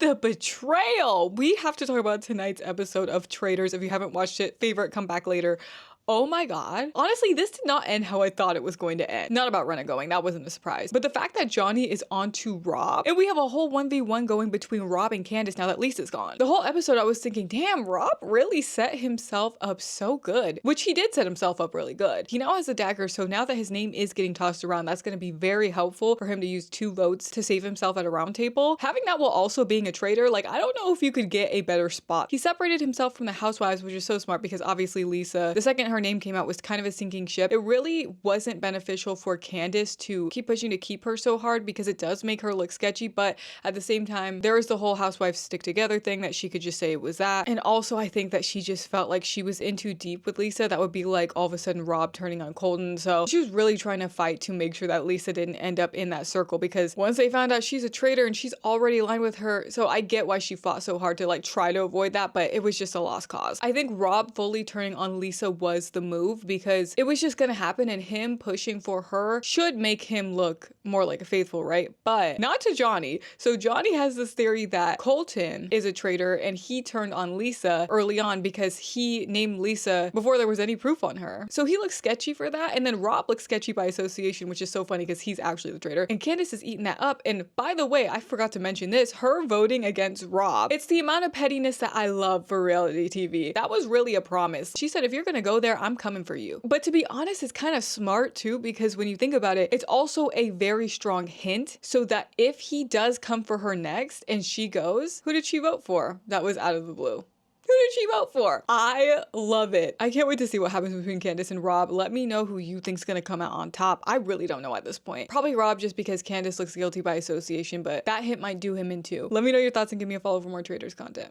the betrayal. We have to talk about tonight's episode of Traitors. If you haven't watched it, favorite, come back later. Oh my god. Honestly, this did not end how I thought it was going to end. Not about Renna going, that wasn't a surprise. But the fact that Johnny is on to Rob, and we have a whole 1v1 going between Rob and Candaice now that Lisa's gone. The whole episode I was thinking, damn, Rob really set himself up so good. Which he did set himself up really good. He now has a dagger, so now that his name is getting tossed around, that's going to be very helpful for him to use 2 loads to save himself at a round table. Having that while also being a traitor, like, I don't know if you could get a better spot. He separated himself from the housewives, which is so smart because obviously Lisa, the second her name came out, was kind of a sinking ship. It really wasn't beneficial for Candaice to keep pushing to keep her so hard because it does make her look sketchy, but at the same time, there is the whole housewives stick together thing that she could just say it was that. And also I think that she just felt like she was in too deep with Lisa. That would be like all of a sudden Rob turning on Colton. So she was really trying to fight to make sure that Lisa didn't end up in that circle, because once they found out she's a traitor and she's already aligned with her, so I get why she fought so hard to like try to avoid that, but it was just a lost cause. I think Rob fully turning on Lisa was the move because it was just gonna happen, and him pushing for her should make him look more like a faithful, right? But not to Johnny. So Johnny has this theory that Colton is a traitor and he turned on Lisa early on because he named Lisa before there was any proof on her. So he looks sketchy for that, and then Rob looks sketchy by association, which is so funny because he's actually the traitor. And Candaice is eating that up. And by the way, I forgot to mention this, her voting against Rob. It's the amount of pettiness that I love for reality TV. That was really a promise. She said, if you're gonna go there, I'm coming for you. But to be honest, it's kind of smart too, because when you think about it, it's also a very strong hint so that if he does come for her next and she goes, who did she vote for? That was out of the blue. Who did she vote for? I love it. I can't wait to see what happens between Candaice and Rob. Let me know who you think's gonna come out on top. I really don't know at this point. Probably Rob, just because Candaice looks guilty by association, but that hint might do him in too. Let me know your thoughts and give me a follow for more Traitors content.